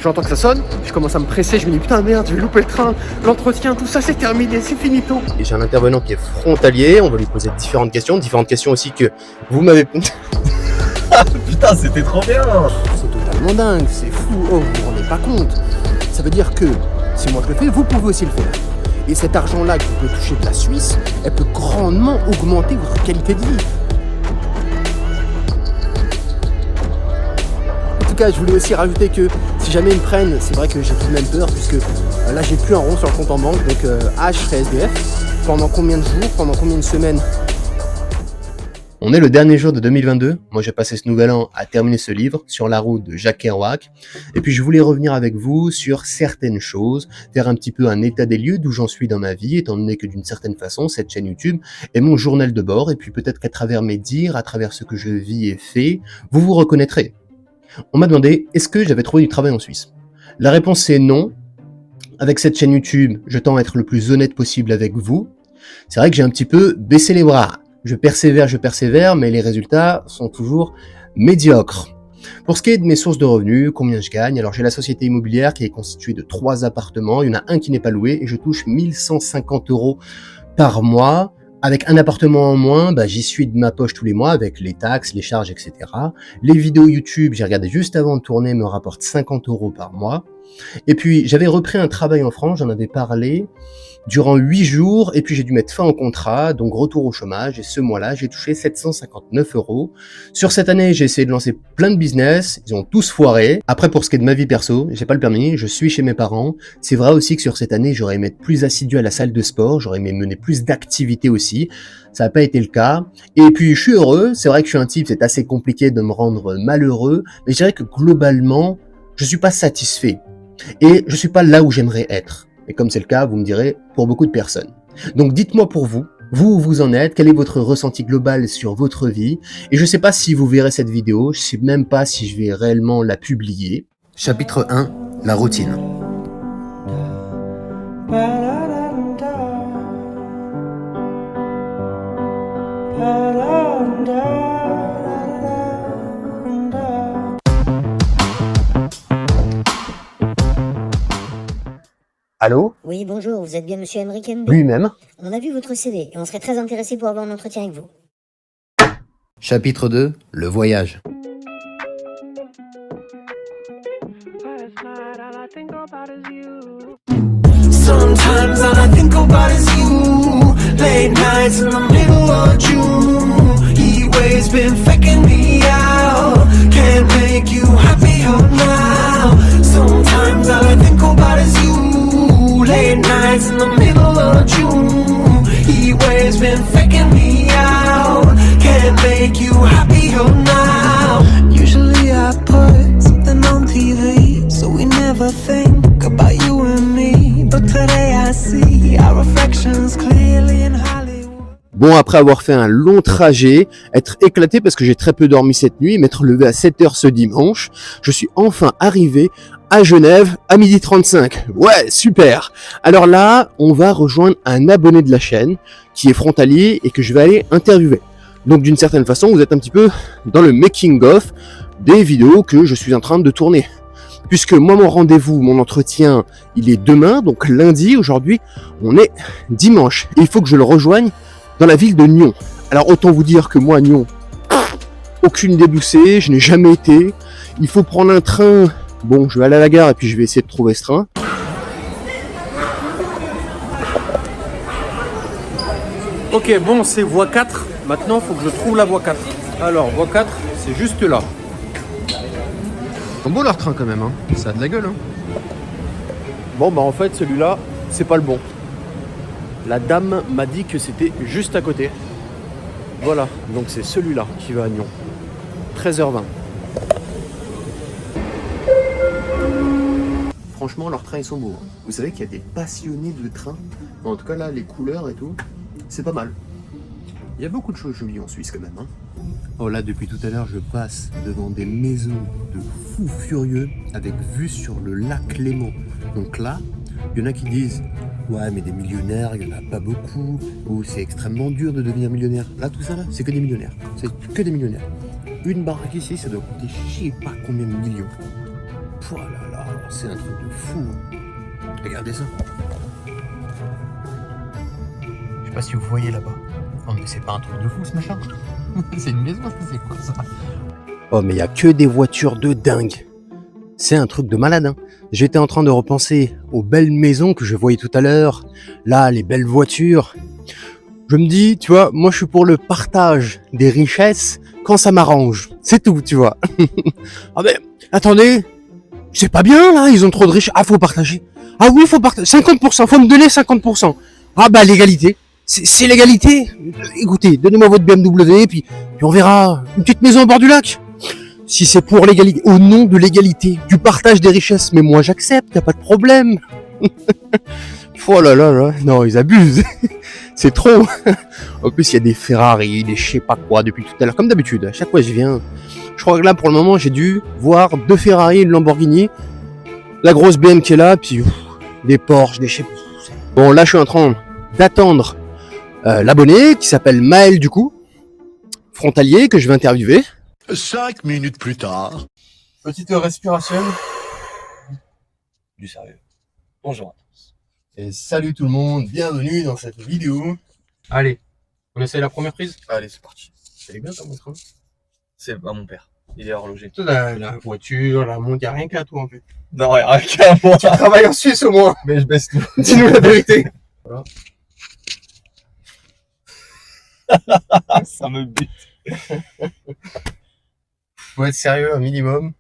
J'entends que ça sonne, je commence à me presser, je me dis putain merde, je vais louper le train, l'entretien, tout ça c'est terminé, c'est finito. Et j'ai un intervenant qui est frontalier, on va lui poser différentes questions aussi que vous m'avez... Putain, c'était trop bien. C'est totalement dingue, c'est fou, oh vous vous rendez pas compte. Ça veut dire que si moi je le fais, vous pouvez aussi le faire. Et cet argent-là que vous pouvez toucher de la Suisse, elle peut grandement augmenter votre qualité de vie. En tout cas, je voulais aussi rajouter que si jamais ils me prennent, c'est vrai que j'ai tout de même peur puisque là j'ai plus un rond sur le compte en banque, donc je serai SDF. Pendant combien de jours, pendant combien de semaines? On est le dernier jour de 2022, moi j'ai passé ce nouvel an à terminer ce livre, Sur la route de Jacques Kerouac, et puis je voulais revenir avec vous sur certaines choses, faire un petit peu un état des lieux d'où j'en suis dans ma vie, étant donné que d'une certaine façon, cette chaîne YouTube est mon journal de bord, et puis peut-être qu'à travers mes dires, à travers ce que je vis et fais, vous vous reconnaîtrez. On m'a demandé, est-ce que j'avais trouvé du travail en Suisse? La réponse est non. Avec cette chaîne YouTube, je tends à être le plus honnête possible avec vous. C'est vrai que j'ai un petit peu baissé les bras. Je persévère, mais les résultats sont toujours médiocres. Pour ce qui est de mes sources de revenus, combien je gagne, alors j'ai la société immobilière qui est constituée de 3 appartements, il y en a un qui n'est pas loué et je touche 1150 € par mois. Avec un appartement en moins, j'y suis de ma poche tous les mois avec les taxes, les charges, etc. Les vidéos YouTube, j'ai regardé juste avant de tourner, me rapportent 50 € par mois. Et puis j'avais repris un travail en France, j'en avais parlé, durant 8 jours, et puis j'ai dû mettre fin au contrat, donc retour au chômage, et ce mois-là, j'ai touché 759 €. Sur cette année, j'ai essayé de lancer plein de business, ils ont tous foiré. Après, pour ce qui est de ma vie perso, j'ai pas le permis, je suis chez mes parents. C'est vrai aussi que sur cette année, j'aurais aimé être plus assidu à la salle de sport, j'aurais aimé mener plus d'activités aussi. Ça n'a pas été le cas. Et puis, je suis heureux, c'est vrai que je suis un type, c'est assez compliqué de me rendre malheureux, mais je dirais que globalement, je suis pas satisfait. Et je suis pas là où j'aimerais être. Et comme c'est le cas, vous me direz, pour beaucoup de personnes. Donc dites-moi pour vous, vous où vous en êtes, quel est votre ressenti global sur votre vie. Et je sais pas si vous verrez cette vidéo, je sais même pas si je vais réellement la publier. Chapitre 1, la routine. Allô? Oui, bonjour, vous êtes bien monsieur Henrik Mb? Lui-même. On a vu votre CV et on serait très intéressé pour avoir un entretien avec vous. Chapitre 2, le voyage. Sometimes all I think about is you. Late nights in the middle of June. Heat waves been faking me out. Can't make you happier now. Sometimes all I think about is you. Late nights in the middle of June. Heat waves been faking me out. Can't make you happier now. Usually I put something on TV, so we never think about you and me. But today I see our reflections clearly in Hollywood. Bon, après avoir fait un long trajet, être éclaté parce que j'ai très peu dormi cette nuit, m'être levé à 7h ce dimanche, je suis enfin arrivé à Genève à 12h35. Ouais, super. Alors là, on va rejoindre un abonné de la chaîne qui est frontalier et que je vais aller interviewer. Donc d'une certaine façon, vous êtes un petit peu dans le making-of des vidéos que je suis en train de tourner. Puisque moi, mon rendez-vous, mon entretien, il est demain, donc lundi. Aujourd'hui, on est dimanche. Et il faut que je le rejoigne dans la ville de Nyon. Alors autant vous dire que moi, Nyon, aucune idée d'où c'est, je n'ai jamais été. Il faut prendre un train. Bon, je vais aller à la gare et puis je vais essayer de trouver ce train. Ok, bon, c'est voie 4. Maintenant, il faut que je trouve la voie 4. Alors, voie 4, c'est juste là. C'est beau leur train quand même, hein. Ça a de la gueule, hein. Bon, en fait, celui-là, c'est pas le bon. La dame m'a dit que c'était juste à côté. Voilà, donc c'est celui-là qui va à Nyon. 13h20. Franchement, leurs trains, ils sont beaux. Vous savez qu'il y a des passionnés de trains. En tout cas, là, les couleurs et tout, c'est pas mal. Il y a beaucoup de choses jolies en Suisse quand même, hein. Oh là, depuis tout à l'heure, je passe devant des maisons de fous furieux avec vue sur le lac Léman. Donc là, il y en a qui disent « Ouais, mais des millionnaires, il n'y en a pas beaucoup. » Ou « C'est extrêmement dur de devenir millionnaire. » Là, tout ça, là, c'est que des millionnaires. C'est que des millionnaires. Une baraque ici, ça doit coûter je sais pas combien de millions. Oh là là, c'est un truc de fou. Regardez ça. Je sais pas si vous voyez là-bas. Non mais c'est pas un truc de fou ce machin. C'est une maison, c'est quoi ça? Oh mais il y a que des voitures de dingue. C'est un truc de malade. Hein. J'étais en train de repenser aux belles maisons que je voyais tout à l'heure. Là, les belles voitures. Je me dis, tu vois, moi je suis pour le partage des richesses quand ça m'arrange. C'est tout, tu vois. Ah mais, attendez, c'est pas bien là, ils ont trop de richesses. Ah, faut partager. Ah oui, faut partager. 50%, faut me donner 50%. Ah bah l'égalité. C'est l'égalité. Écoutez, donnez-moi votre BMW, puis on verra une petite maison au bord du lac. Si c'est pour l'égalité, au nom de l'égalité, du partage des richesses, mais moi j'accepte, y a pas de problème. Oh là là là, non, ils abusent. C'est trop. En plus, il y a des Ferrari, des je sais pas quoi depuis tout à l'heure, comme d'habitude. À chaque fois je viens, je crois que là pour le moment j'ai dû voir 2 Ferrari, une Lamborghini, la grosse BM qui est là, puis des Porsche, des je sais pas. Bon, là je suis en train d'attendre l'abonné qui s'appelle Maël du coup, frontalier, que je vais interviewer. 5 minutes plus tard. Petite respiration. Du sérieux. Bonjour à tous. Et salut tout le monde, bienvenue dans cette vidéo. Allez, on essaye la première prise. Allez, c'est parti. Elle est bien ta montre. C'est pas mon père. Il est horloger. La voiture, la montre, y'a rien qu'à toi en fait. Non, rien qu'à moi. Tu travailles en Suisse au moins. Mais je baisse tout. Dis-nous la vérité. Voilà. Ça me bute. Faut être sérieux un minimum.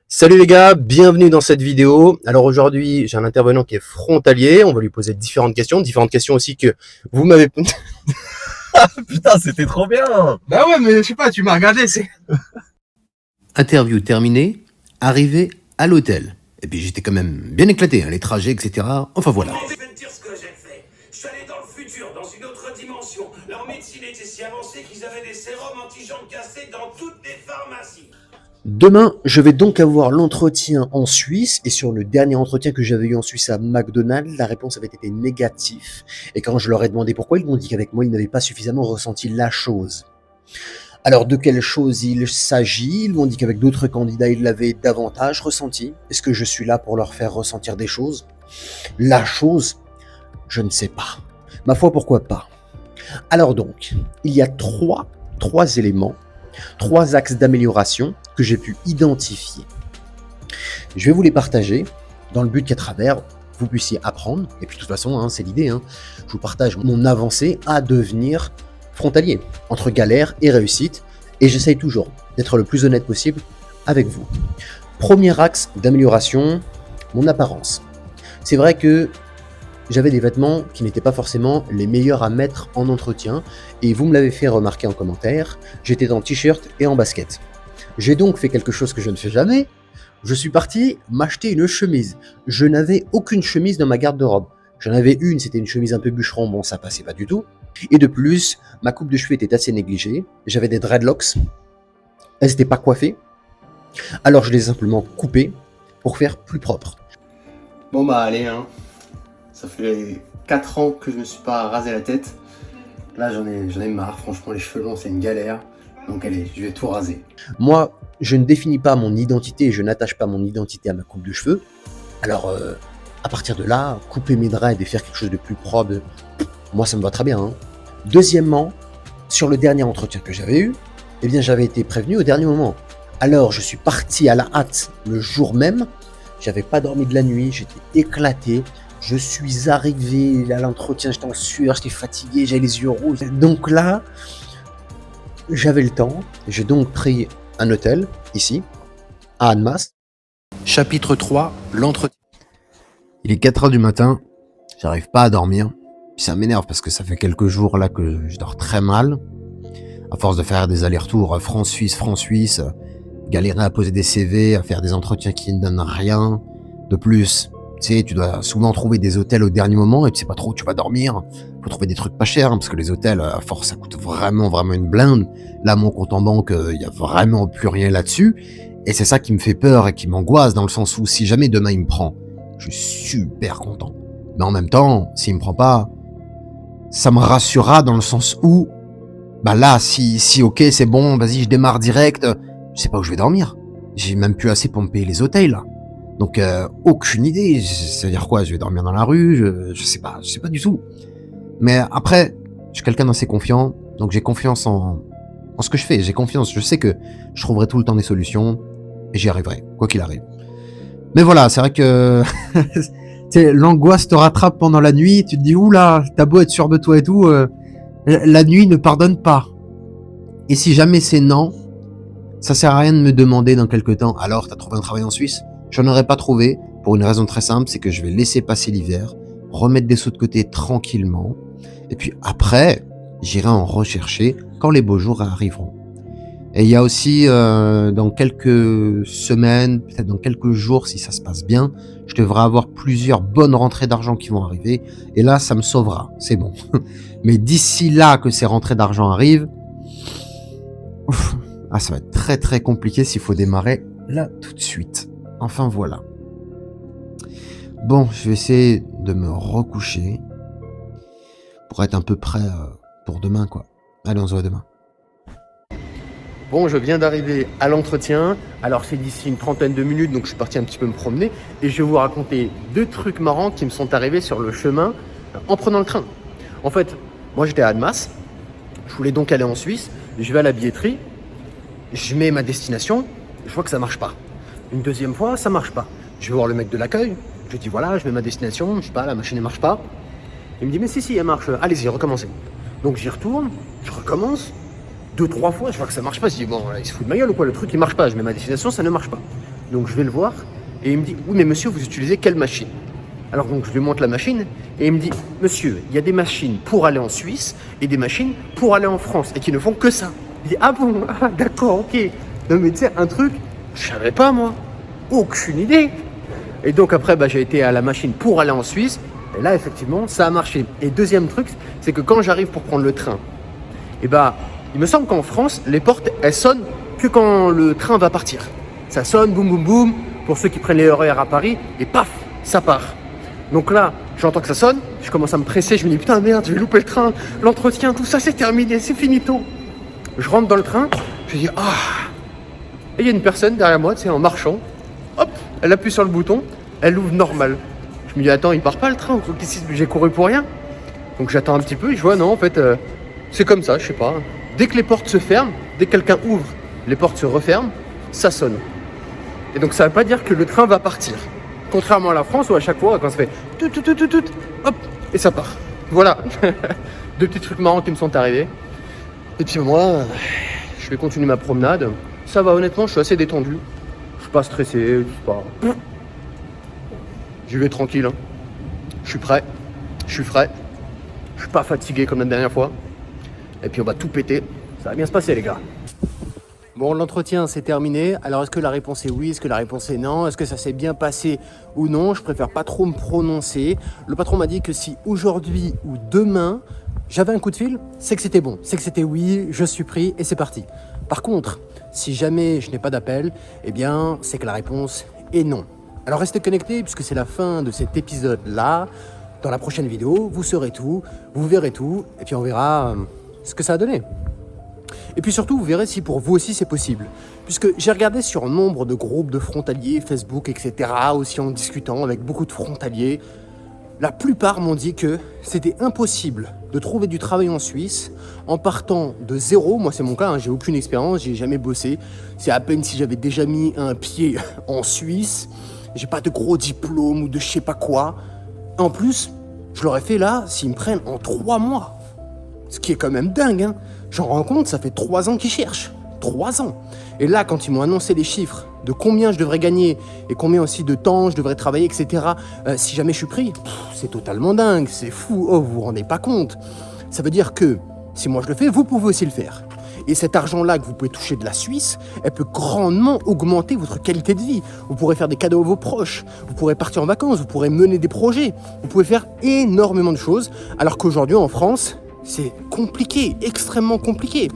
Salut les gars, bienvenue dans cette vidéo. Alors aujourd'hui, j'ai un intervenant qui est frontalier. On va lui poser différentes questions aussi que vous m'avez... Putain, c'était trop bien. Bah ouais, mais je sais pas, tu m'as regardé, c'est... Interview terminée, arrivé à l'hôtel. Et puis j'étais quand même bien éclaté, hein, les trajets, etc. Enfin voilà. Je vais te dire ce que j'ai fait. Je suis allé dans le futur, dans une autre dimension. Leur médecine était si avancée qu'ils avaient des sérums anti-jambes cassées dans toutes les pharmacies. Demain, je vais donc avoir l'entretien en Suisse, et sur le dernier entretien que j'avais eu en Suisse à McDonald's, la réponse avait été négative. Et quand je leur ai demandé pourquoi, ils m'ont dit qu'avec moi, ils n'avaient pas suffisamment ressenti la chose. Alors, de quelle chose il s'agit? Ils m'ont dit qu'avec d'autres candidats, ils l'avaient davantage ressenti. Est-ce que je suis là pour leur faire ressentir des choses? La chose, je ne sais pas. Ma foi, pourquoi pas? Alors donc, il y a trois éléments, 3 axes d'amélioration que j'ai pu identifier. Je vais vous les partager dans le but qu'à travers, vous puissiez apprendre. Et puis de toute façon, hein, c'est l'idée. Hein, je vous partage mon avancée à devenir frontalier, entre galère et réussite. Et j'essaye toujours d'être le plus honnête possible avec vous. Premier axe d'amélioration, mon apparence. C'est vrai que j'avais des vêtements qui n'étaient pas forcément les meilleurs à mettre en entretien, et vous me l'avez fait remarquer en commentaire, j'étais en t-shirt et en basket. J'ai donc fait quelque chose que je ne fais jamais, je suis parti m'acheter une chemise. Je n'avais aucune chemise dans ma garde-robe. J'en avais une, c'était une chemise un peu bûcheron, bon ça passait pas du tout. Et de plus, ma coupe de cheveux était assez négligée, j'avais des dreadlocks, elles n'étaient pas coiffées, alors je les ai simplement coupées pour faire plus propre. Bon bah allez hein. Ça fait 4 ans que je me suis pas rasé la tête. Là, j'en ai marre. Franchement, les cheveux longs, c'est une galère. Donc, allez, je vais tout raser. Moi, je ne définis pas mon identité et je n'attache pas mon identité à ma coupe de cheveux. Alors, à partir de là, couper mes dreads et faire quelque chose de plus propre, moi, ça me va très bien. Hein. Deuxièmement, sur le dernier entretien que j'avais eu, eh bien, j'avais été prévenu au dernier moment. Alors, je suis parti à la hâte le jour même. J'avais pas dormi de la nuit, j'étais éclaté. Je suis arrivé à l'entretien, j'étais en sueur, j'étais fatigué, j'avais les yeux rouges. Donc là, j'avais le temps. J'ai donc pris un hôtel, ici, à Annemasse. Chapitre 3, l'entretien. Il est 4h du matin, j'arrive pas à dormir. Puis ça m'énerve parce que ça fait quelques jours là que je dors très mal. À force de faire des allers-retours France-Suisse, galérer à poser des CV, à faire des entretiens qui ne donnent rien. De plus, tu sais, tu dois souvent trouver des hôtels au dernier moment et tu sais pas trop où tu vas dormir. Faut trouver des trucs pas chers hein, parce que les hôtels, à force, ça coûte vraiment une blinde. Là, mon compte en banque, il y a vraiment plus rien là-dessus. Et c'est ça qui me fait peur et qui m'angoisse dans le sens où si jamais demain il me prend, je suis super content. Mais en même temps, s'il me prend pas, ça me rassurera dans le sens où, bah là, si ok, c'est bon, vas-y, je démarre direct. Je sais pas où je vais dormir. J'ai même plus assez pour me payer les hôtels là. Donc aucune idée, c'est-à-dire quoi, je vais dormir dans la rue, je sais pas du tout. Mais après, je suis quelqu'un d'assez confiant, donc j'ai confiance en ce que je fais, j'ai confiance, je sais que je trouverai tout le temps des solutions, et j'y arriverai, quoi qu'il arrive. Mais voilà, c'est vrai que l'angoisse te rattrape pendant la nuit, tu te dis, oula, t'as beau être sûr de toi et tout, la nuit ne pardonne pas. Et si jamais c'est non, ça sert à rien de me demander dans quelques temps, alors t'as trouvé un travail en Suisse? J'en aurais pas trouvé, pour une raison très simple, c'est que je vais laisser passer l'hiver, remettre des sous de côté tranquillement, et puis après, j'irai en rechercher quand les beaux jours arriveront. Et il y a aussi, dans quelques semaines, peut-être dans quelques jours, si ça se passe bien, je devrais avoir plusieurs bonnes rentrées d'argent qui vont arriver, et là, ça me sauvera, c'est bon. Mais d'ici là que ces rentrées d'argent arrivent, ça va être très très compliqué s'il faut démarrer là tout de suite. Enfin voilà. Bon, je vais essayer de me recoucher pour être un peu prêt pour demain, quoi. Allez, on se voit demain. Bon, je viens d'arriver à l'entretien. Alors, c'est d'ici une trentaine de minutes, donc je suis parti un petit peu me promener. Et je vais vous raconter 2 trucs marrants qui me sont arrivés sur le chemin en prenant le train. En fait, moi j'étais à Annemasse. Je voulais donc aller en Suisse. Je vais à la billetterie. Je mets ma destination. Je vois que ça marche pas. Une deuxième fois, ça marche pas. Je vais voir le mec de l'accueil. Je dis voilà, je mets ma destination. Je sais pas, la machine ne marche pas. Il me dit mais si, elle marche. Allez-y, recommencez. Donc j'y retourne. Je recommence. 2-3 fois, je vois que ça marche pas. Je dis bon, là, il se fout de ma gueule ou quoi, le truc il marche pas. Je mets ma destination, ça ne marche pas. Donc je vais le voir et il me dit oui mais monsieur, vous utilisez quelle machine? Alors donc je lui montre la machine et il me dit monsieur, il y a des machines pour aller en Suisse et des machines pour aller en France et qui ne font que ça. Il dit ah bon, ah, d'accord, ok. Non mais tu sais, un truc, je savais pas moi, aucune idée. Et donc après j'ai été à la machine pour aller en Suisse et là effectivement ça a marché. Et deuxième truc, c'est que quand j'arrive pour prendre le train, il me semble qu'en France, les portes, elles sonnent que quand le train va partir. Ça sonne, boum, boum, boum, pour ceux qui prennent les RER à Paris, et paf, ça part. Donc là, j'entends que ça sonne, je commence à me presser, je me dis putain merde, je vais louper le train, l'entretien, tout ça c'est terminé, c'est finito. Je rentre dans le train, je dis ah. Et il y a une personne derrière moi, tu sais, en marchant, hop, elle appuie sur le bouton, elle ouvre normal. Je me dis attends, il part pas le train, j'ai couru pour rien. Donc j'attends un petit peu et je vois non, en fait, c'est comme ça, je sais pas. Dès que les portes se ferment, dès que quelqu'un ouvre, les portes se referment, ça sonne. Et donc ça ne veut pas dire que le train va partir. Contrairement à la France où à chaque fois, quand ça fait tout, hop, et ça part. Voilà. 2 petits trucs marrants qui me sont arrivés. Et puis moi, je vais continuer ma promenade. Ça va, honnêtement, je suis assez détendu. Je suis pas stressé, je sais pas. J'y vais tranquille. Hein. Je suis prêt, je suis frais. Je suis pas fatigué comme la dernière fois. Et puis on va tout péter. Ça va bien se passer les gars. Bon, l'entretien c'est terminé. Alors est-ce que la réponse est oui? Est-ce que la réponse est non? Est-ce que ça s'est bien passé ou non? Je préfère pas trop me prononcer. Le patron m'a dit que si aujourd'hui ou demain j'avais un coup de fil, c'est que c'était bon. C'est que c'était oui, je suis pris et c'est parti. Par contre, si jamais je n'ai pas d'appel, eh bien c'est que la réponse est non. Alors restez connectés puisque c'est la fin de cet épisode-là. Dans la prochaine vidéo, vous saurez tout, vous verrez tout et puis on verra ce que ça a donné. Et puis surtout, vous verrez si pour vous aussi c'est possible. Puisque j'ai regardé sur nombre de groupes de frontaliers, Facebook, etc. aussi en discutant avec beaucoup de frontaliers. La plupart m'ont dit que c'était impossible de trouver du travail en Suisse en partant de zéro. Moi c'est mon cas, hein, j'ai aucune expérience, j'ai jamais bossé. C'est à peine si j'avais déjà mis un pied en Suisse. J'ai pas de gros diplôme ou de je sais pas quoi. En plus, je l'aurais fait là s'ils me prennent en 3 mois. Ce qui est quand même dingue, hein. J'en rends compte, ça fait 3 ans qu'ils cherchent. 3 ans. Et là, quand ils m'ont annoncé les chiffres de combien je devrais gagner et combien aussi de temps je devrais travailler, etc. Si jamais je suis pris, c'est totalement dingue, c'est fou. Oh, vous vous rendez pas compte. Ça veut dire que si moi je le fais, vous pouvez aussi le faire. Et cet argent-là que vous pouvez toucher de la Suisse, elle peut grandement augmenter votre qualité de vie. Vous pourrez faire des cadeaux à vos proches, vous pourrez partir en vacances, vous pourrez mener des projets, vous pouvez faire énormément de choses. Alors qu'aujourd'hui en France, c'est compliqué, extrêmement compliqué.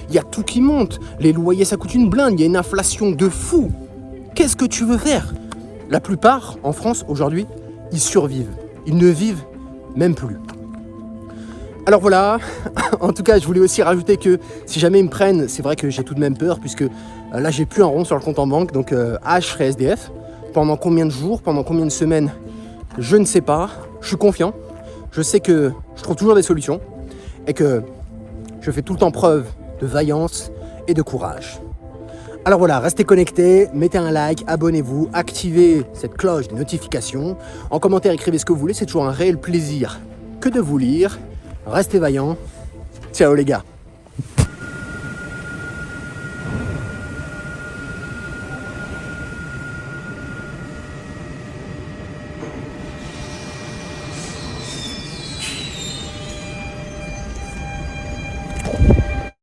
Il y a tout qui monte, les loyers ça coûte une blinde, il y a une inflation de fou. Qu'est-ce que tu veux faire? La plupart, en France, aujourd'hui, ils survivent. Ils ne vivent même plus. Alors voilà, en tout cas, je voulais aussi rajouter que si jamais ils me prennent, c'est vrai que j'ai tout de même peur, puisque là, j'ai plus un rond sur le compte en banque, donc je serai SDF. Pendant combien de jours, pendant combien de semaines, je ne sais pas. Je suis confiant. Je sais que je trouve toujours des solutions et que je fais tout le temps preuve de vaillance et de courage. Alors voilà, restez connectés, mettez un like, abonnez-vous, activez cette cloche de notification. En commentaire, écrivez ce que vous voulez, c'est toujours un réel plaisir que de vous lire. Restez vaillants. Ciao les gars.